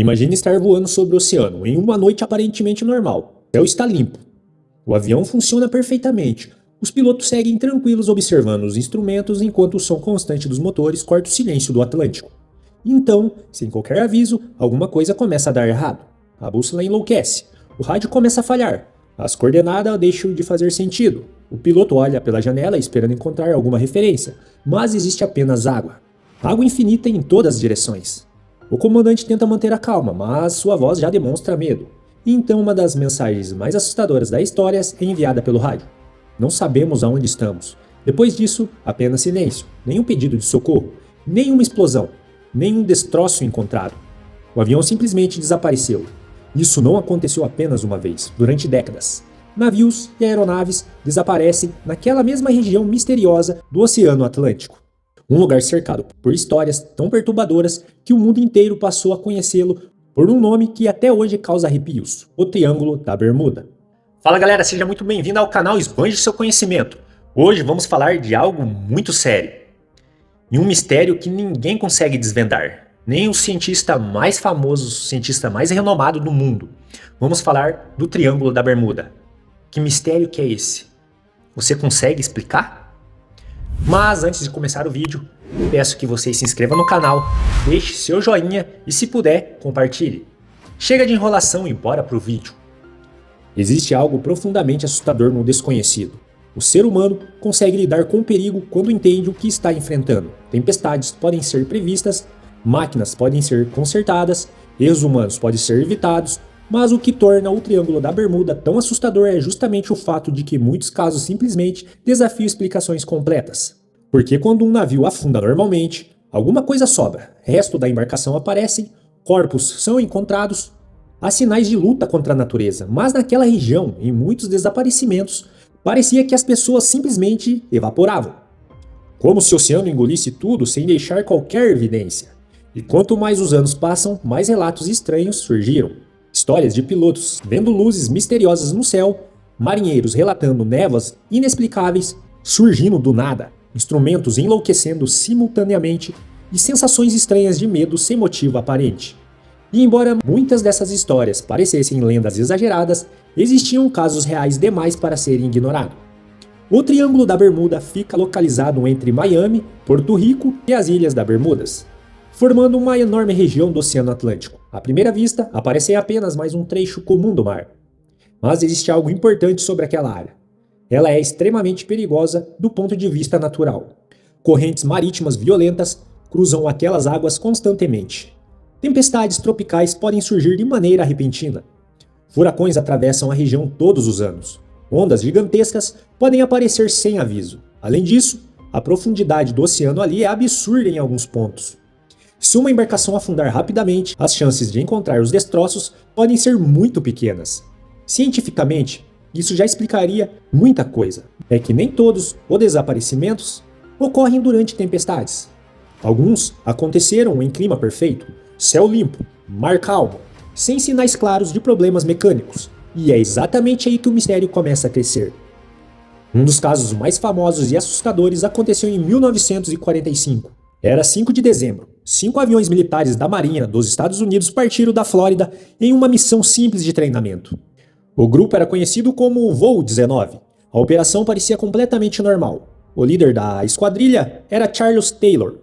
Imagine estar voando sobre o oceano em uma noite aparentemente normal. O céu está limpo. O avião funciona perfeitamente. Os pilotos seguem tranquilos observando os instrumentos enquanto o som constante dos motores corta o silêncio do Atlântico. Então, sem qualquer aviso, alguma coisa começa a dar errado. A bússola enlouquece. O rádio começa a falhar. As coordenadas deixam de fazer sentido. O piloto olha pela janela esperando encontrar alguma referência, mas existe apenas água. Água infinita em todas as direções. O comandante tenta manter a calma, mas sua voz já demonstra medo. E então uma das mensagens mais assustadoras da história é enviada pelo rádio. Não sabemos aonde estamos. Depois disso, apenas silêncio, nenhum pedido de socorro, nenhuma explosão, nenhum destroço encontrado. O avião simplesmente desapareceu. Isso não aconteceu apenas uma vez, durante décadas. Navios e aeronaves desaparecem naquela mesma região misteriosa do Oceano Atlântico. Um lugar cercado por histórias tão perturbadoras que o mundo inteiro passou a conhecê-lo por um nome que até hoje causa arrepios: o Triângulo da Bermuda. Fala galera, seja muito bem-vindo ao canal Expande Seu Conhecimento. Hoje vamos falar de algo muito sério e um mistério que ninguém consegue desvendar, nem o cientista mais famoso, o cientista mais renomado do mundo. Vamos falar do Triângulo da Bermuda. Que mistério que é esse? Você consegue explicar? Mas antes de começar o vídeo, peço que você se inscreva no canal, deixe seu joinha e, se puder, compartilhe. Chega de enrolação e bora pro vídeo. Existe algo profundamente assustador no desconhecido. O ser humano consegue lidar com o perigo quando entende o que está enfrentando. Tempestades podem ser previstas, máquinas podem ser consertadas, erros humanos podem ser evitados, mas o que torna o Triângulo da Bermuda tão assustador é justamente o fato de que muitos casos simplesmente desafiam explicações completas. Porque quando um navio afunda normalmente, alguma coisa sobra, resto da embarcação aparecem, corpos são encontrados, há sinais de luta contra a natureza, mas naquela região, em muitos desaparecimentos, parecia que as pessoas simplesmente evaporavam. Como se o oceano engolisse tudo sem deixar qualquer evidência. E quanto mais os anos passam, mais relatos estranhos surgiram. Histórias de pilotos vendo luzes misteriosas no céu, marinheiros relatando névoas inexplicáveis surgindo do nada, instrumentos enlouquecendo simultaneamente e sensações estranhas de medo sem motivo aparente. E embora muitas dessas histórias parecessem lendas exageradas, existiam casos reais demais para serem ignorados. O Triângulo da Bermuda fica localizado entre Miami, Porto Rico e as Ilhas da Bermudas, formando uma enorme região do Oceano Atlântico. À primeira vista, aparece apenas mais um trecho comum do mar. Mas existe algo importante sobre aquela área. Ela é extremamente perigosa do ponto de vista natural. Correntes marítimas violentas cruzam aquelas águas constantemente. Tempestades tropicais podem surgir de maneira repentina. Furacões atravessam a região todos os anos. Ondas gigantescas podem aparecer sem aviso. Além disso, a profundidade do oceano ali é absurda em alguns pontos. Se uma embarcação afundar rapidamente, as chances de encontrar os destroços podem ser muito pequenas. Cientificamente, isso já explicaria muita coisa. É que nem todos os desaparecimentos ocorrem durante tempestades. Alguns aconteceram em clima perfeito, céu limpo, mar calmo, sem sinais claros de problemas mecânicos. E é exatamente aí que o mistério começa a crescer. Um dos casos mais famosos e assustadores aconteceu em 1945. Era 5 de dezembro. 5 aviões militares da Marinha dos Estados Unidos partiram da Flórida em uma missão simples de treinamento. O grupo era conhecido como o Voo 19. A operação parecia completamente normal. O líder da esquadrilha era Charles Taylor,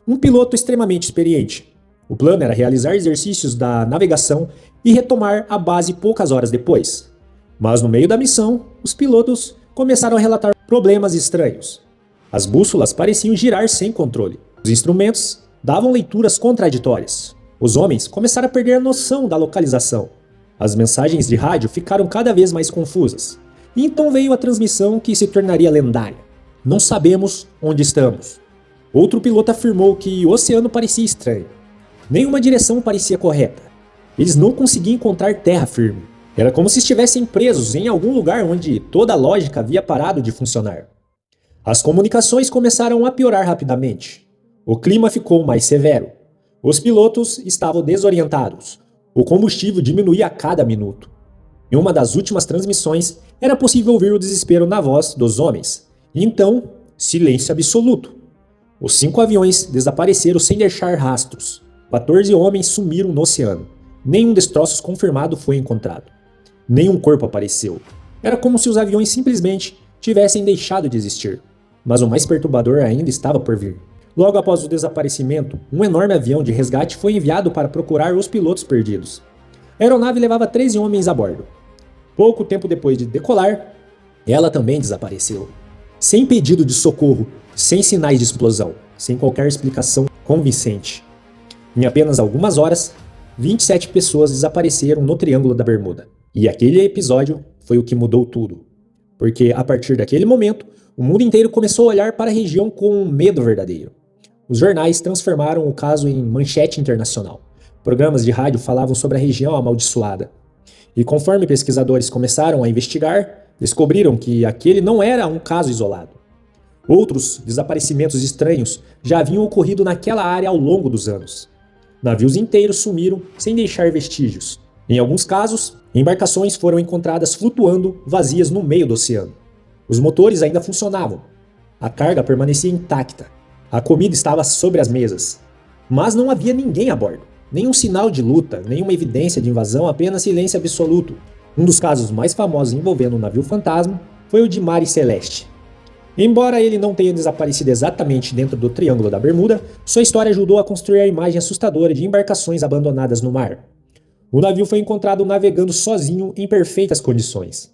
um piloto extremamente experiente. O plano era realizar exercícios da navegação e retomar a base poucas horas depois. Mas no meio da missão, os pilotos começaram a relatar problemas estranhos. As bússolas pareciam girar sem controle. Os instrumentos davam leituras contraditórias. Os homens começaram a perder a noção da localização. As mensagens de rádio ficaram cada vez mais confusas. E então veio a transmissão que se tornaria lendária. Não sabemos onde estamos. Outro piloto afirmou que o oceano parecia estranho. Nenhuma direção parecia correta. Eles não conseguiam encontrar terra firme. Era como se estivessem presos em algum lugar onde toda a lógica havia parado de funcionar. As comunicações começaram a piorar rapidamente. O clima ficou mais severo. Os pilotos estavam desorientados. O combustível diminuía a cada minuto. Em uma das últimas transmissões, era possível ouvir o desespero na voz dos homens. E então, silêncio absoluto. Os 5 aviões desapareceram sem deixar rastros. 14 homens sumiram no oceano. Nenhum destroços confirmado foi encontrado. Nenhum corpo apareceu. Era como se os aviões simplesmente tivessem deixado de existir. Mas o mais perturbador ainda estava por vir. Logo após o desaparecimento, um enorme avião de resgate foi enviado para procurar os pilotos perdidos. A aeronave levava 13 homens a bordo. Pouco tempo depois de decolar, ela também desapareceu. Sem pedido de socorro, sem sinais de explosão, sem qualquer explicação convincente. Em apenas algumas horas, 27 pessoas desapareceram no Triângulo da Bermuda. E aquele episódio foi o que mudou tudo. Porque a partir daquele momento, o mundo inteiro começou a olhar para a região com um medo verdadeiro. Os jornais transformaram o caso em manchete internacional. Programas de rádio falavam sobre a região amaldiçoada. E conforme pesquisadores começaram a investigar, descobriram que aquele não era um caso isolado. Outros desaparecimentos estranhos já haviam ocorrido naquela área ao longo dos anos. Navios inteiros sumiram sem deixar vestígios. Em alguns casos, embarcações foram encontradas flutuando vazias no meio do oceano. Os motores ainda funcionavam. A carga permanecia intacta. A comida estava sobre as mesas. Mas não havia ninguém a bordo. Nenhum sinal de luta, nenhuma evidência de invasão, apenas silêncio absoluto. Um dos casos mais famosos envolvendo um navio fantasma foi o de Mare Celeste. Embora ele não tenha desaparecido exatamente dentro do Triângulo da Bermuda, sua história ajudou a construir a imagem assustadora de embarcações abandonadas no mar. O navio foi encontrado navegando sozinho em perfeitas condições.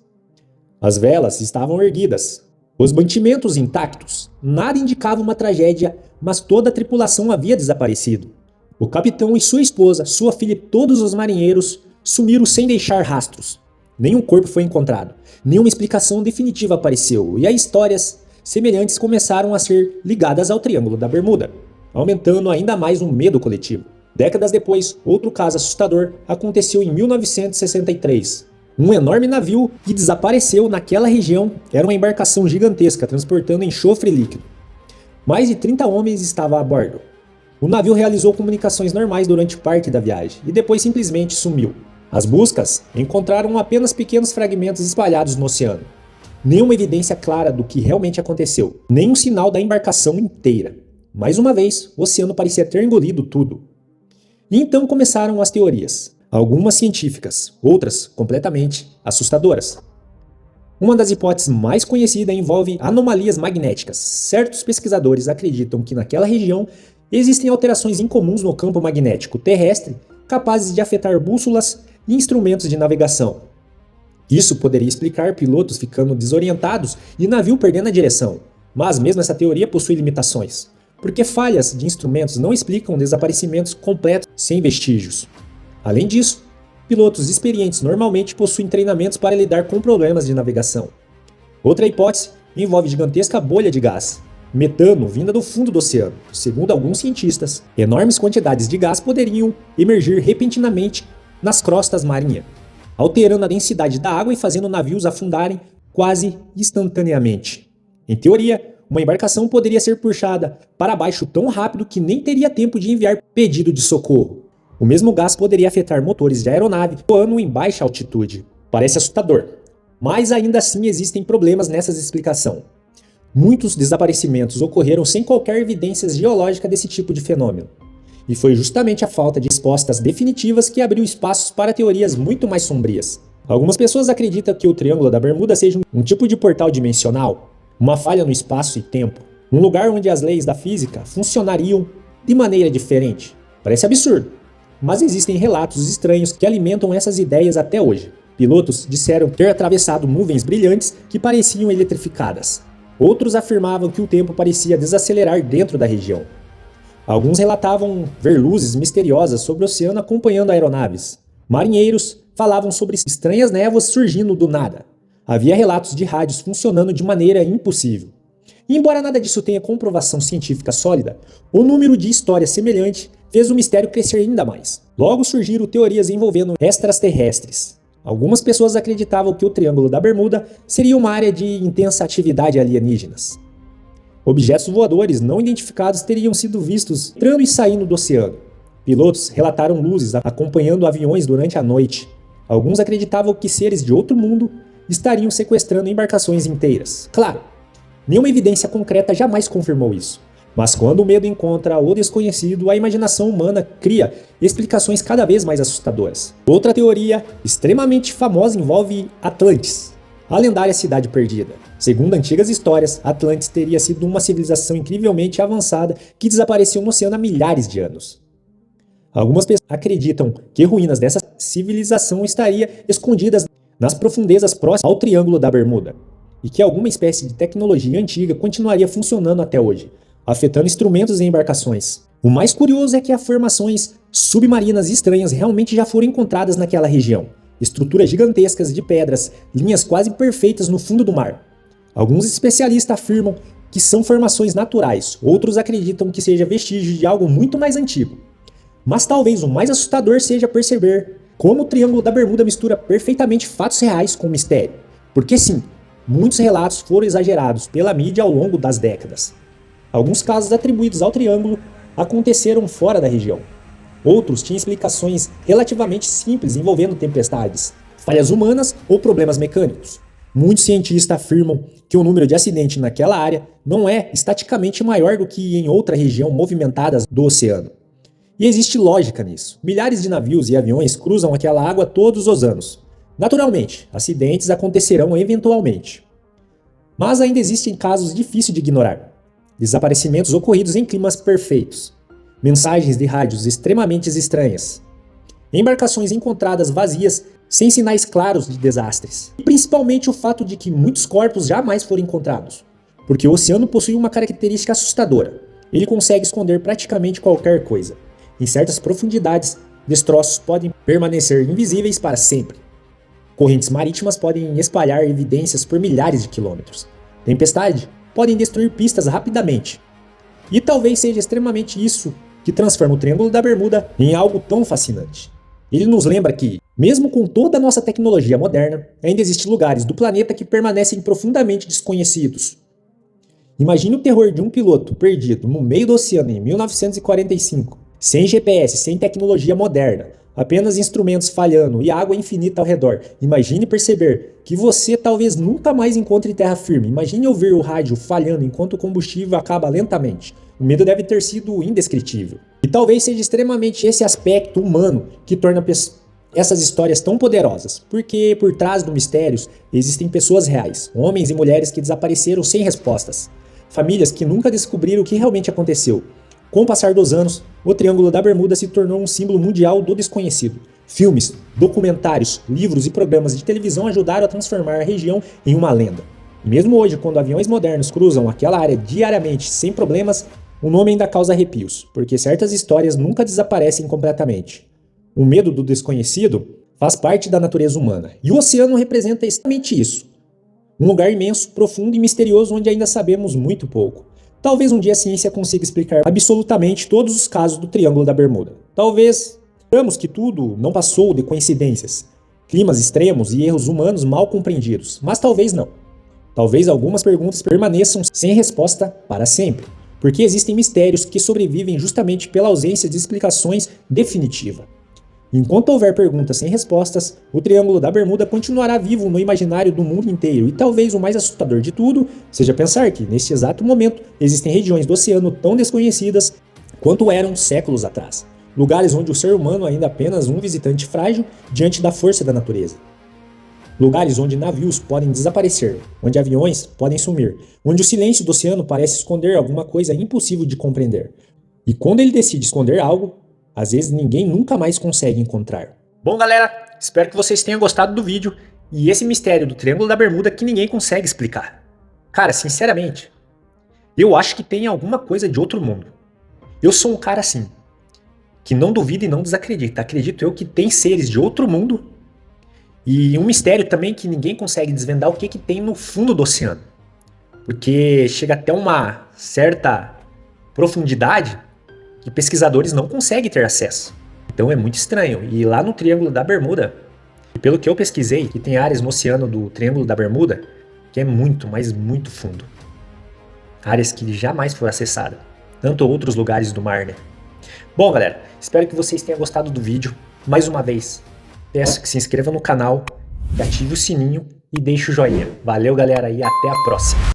As velas estavam erguidas, os mantimentos intactos. Nada indicava uma tragédia, mas toda a tripulação havia desaparecido. O capitão e sua esposa, sua filha e todos os marinheiros sumiram sem deixar rastros. Nenhum corpo foi encontrado, nenhuma explicação definitiva apareceu, e as histórias semelhantes começaram a ser ligadas ao Triângulo da Bermuda, aumentando ainda mais o medo coletivo. Décadas depois, outro caso assustador aconteceu em 1963. Um enorme navio que desapareceu naquela região era uma embarcação gigantesca transportando enxofre líquido. Mais de 30 homens estavam a bordo. O navio realizou comunicações normais durante parte da viagem e depois simplesmente sumiu. As buscas encontraram apenas pequenos fragmentos espalhados no oceano. Nenhuma evidência clara do que realmente aconteceu, nenhum sinal da embarcação inteira. Mais uma vez, o oceano parecia ter engolido tudo. E então começaram as teorias, algumas científicas, outras completamente assustadoras. Uma das hipóteses mais conhecidas envolve anomalias magnéticas. Certos pesquisadores acreditam que naquela região existem alterações incomuns no campo magnético terrestre capazes de afetar bússolas e instrumentos de navegação. Isso poderia explicar pilotos ficando desorientados e navio perdendo a direção. Mas mesmo essa teoria possui limitações, porque falhas de instrumentos não explicam desaparecimentos completos sem vestígios. Além disso, pilotos experientes normalmente possuem treinamentos para lidar com problemas de navegação. Outra hipótese envolve gigantesca bolha de gás, metano vinda do fundo do oceano. Segundo alguns cientistas, enormes quantidades de gás poderiam emergir repentinamente nas crostas marinhas, alterando a densidade da água e fazendo navios afundarem quase instantaneamente. Em teoria, uma embarcação poderia ser puxada para baixo tão rápido que nem teria tempo de enviar pedido de socorro. O mesmo gás poderia afetar motores de aeronave voando em baixa altitude. Parece assustador, mas ainda assim existem problemas nessas explicações. Muitos desaparecimentos ocorreram sem qualquer evidência geológica desse tipo de fenômeno. E foi justamente a falta de respostas definitivas que abriu espaços para teorias muito mais sombrias. Algumas pessoas acreditam que o Triângulo da Bermuda seja um tipo de portal dimensional, uma falha no espaço e tempo, um lugar onde as leis da física funcionariam de maneira diferente. Parece absurdo, mas existem relatos estranhos que alimentam essas ideias até hoje. Pilotos disseram ter atravessado nuvens brilhantes que pareciam eletrificadas. Outros afirmavam que o tempo parecia desacelerar dentro da região. Alguns relatavam ver luzes misteriosas sobre o oceano acompanhando aeronaves. Marinheiros falavam sobre estranhas névoas surgindo do nada. Havia relatos de rádios funcionando de maneira impossível. E embora nada disso tenha comprovação científica sólida, o número de histórias semelhantes fez o mistério crescer ainda mais. Logo surgiram teorias envolvendo extraterrestres. Algumas pessoas acreditavam que o Triângulo da Bermuda seria uma área de intensa atividade alienígenas. Objetos voadores não identificados teriam sido vistos entrando e saindo do oceano. Pilotos relataram luzes acompanhando aviões durante a noite. Alguns acreditavam que seres de outro mundo estariam sequestrando embarcações inteiras. Claro, nenhuma evidência concreta jamais confirmou isso, Mas quando o medo encontra o desconhecido, a imaginação humana cria explicações cada vez mais assustadoras. Outra teoria extremamente famosa envolve Atlantis, a lendária cidade perdida. Segundo antigas histórias, Atlantis teria sido uma civilização incrivelmente avançada que desapareceu no oceano há milhares de anos. Algumas pessoas acreditam que ruínas dessa civilização estariam escondidas nas profundezas próximas ao Triângulo da Bermuda, e que alguma espécie de tecnologia antiga continuaria funcionando até hoje, afetando instrumentos e embarcações. O mais curioso é que formações submarinas estranhas realmente já foram encontradas naquela região. Estruturas gigantescas de pedras, linhas quase perfeitas no fundo do mar. Alguns especialistas afirmam que são formações naturais, outros acreditam que seja vestígio de algo muito mais antigo. Mas talvez o mais assustador seja perceber como o Triângulo da Bermuda mistura perfeitamente fatos reais com mistério. Porque sim, muitos relatos foram exagerados pela mídia ao longo das décadas. Alguns casos atribuídos ao Triângulo aconteceram fora da região. Outros tinham explicações relativamente simples envolvendo tempestades, falhas humanas ou problemas mecânicos. Muitos cientistas afirmam que o número de acidentes naquela área não é estaticamente maior do que em outra região movimentada do oceano. E existe lógica nisso. Milhares de navios e aviões cruzam aquela água todos os anos. Naturalmente, acidentes acontecerão eventualmente. Mas ainda existem casos difíceis de ignorar. Desaparecimentos ocorridos em climas perfeitos. Mensagens de rádios extremamente estranhas. Embarcações encontradas vazias sem sinais claros de desastres. E principalmente o fato de que muitos corpos jamais foram encontrados. Porque o oceano possui uma característica assustadora. Ele consegue esconder praticamente qualquer coisa. Em certas profundidades, destroços podem permanecer invisíveis para sempre. Correntes marítimas podem espalhar evidências por milhares de quilômetros. Tempestades podem destruir pistas rapidamente. E talvez seja extremamente isso que transforma o Triângulo da Bermuda em algo tão fascinante. Ele nos lembra que, mesmo com toda a nossa tecnologia moderna, ainda existem lugares do planeta que permanecem profundamente desconhecidos. Imagine o terror de um piloto perdido no meio do oceano em 1945, sem GPS, sem tecnologia moderna, apenas instrumentos falhando e água infinita ao redor. Imagine perceber que você talvez nunca mais encontre terra firme. Imagine ouvir o rádio falhando enquanto o combustível acaba lentamente. O medo deve ter sido indescritível. E talvez seja extremamente esse aspecto humano que torna essas histórias tão poderosas. Porque por trás do mistério existem pessoas reais, homens e mulheres que desapareceram sem respostas. Famílias que nunca descobriram o que realmente aconteceu. Com o passar dos anos, o Triângulo da Bermuda se tornou um símbolo mundial do desconhecido. Filmes, documentários, livros e programas de televisão ajudaram a transformar a região em uma lenda. E mesmo hoje, quando aviões modernos cruzam aquela área diariamente sem problemas, o nome ainda causa arrepios, porque certas histórias nunca desaparecem completamente. O medo do desconhecido faz parte da natureza humana, e o oceano representa exatamente isso. Um lugar imenso, profundo e misterioso onde ainda sabemos muito pouco. Talvez um dia a ciência consiga explicar absolutamente todos os casos do Triângulo da Bermuda. Talvez digamos que tudo não passou de coincidências, climas extremos e erros humanos mal compreendidos, mas talvez não. Talvez algumas perguntas permaneçam sem resposta para sempre, porque existem mistérios que sobrevivem justamente pela ausência de explicações definitivas. Enquanto houver perguntas sem respostas, o Triângulo da Bermuda continuará vivo no imaginário do mundo inteiro, e talvez o mais assustador de tudo seja pensar que, neste exato momento, existem regiões do oceano tão desconhecidas quanto eram séculos atrás. Lugares onde o ser humano é ainda apenas um visitante frágil diante da força da natureza. Lugares onde navios podem desaparecer, onde aviões podem sumir, onde o silêncio do oceano parece esconder alguma coisa impossível de compreender. E quando ele decide esconder algo, às vezes ninguém nunca mais consegue encontrar. Bom, galera, espero que vocês tenham gostado do vídeo e esse mistério do Triângulo da Bermuda que ninguém consegue explicar. Cara, sinceramente, eu acho que tem alguma coisa de outro mundo. Eu sou um cara assim, que não duvida e não desacredita. Acredito eu que tem seres de outro mundo e um mistério também que ninguém consegue desvendar o que tem no fundo do oceano. Porque chega até uma certa profundidade que pesquisadores não conseguem ter acesso. Então é muito estranho. E lá no Triângulo da Bermuda, pelo que eu pesquisei, que tem áreas no oceano do Triângulo da Bermuda que é muito, mas muito fundo. Áreas que jamais foram acessadas. Tanto outros lugares do mar, né? Bom, galera, espero que vocês tenham gostado do vídeo. Mais uma vez, peço que se inscreva no canal, que ative o sininho e deixe o joinha. Valeu, galera, e até a próxima.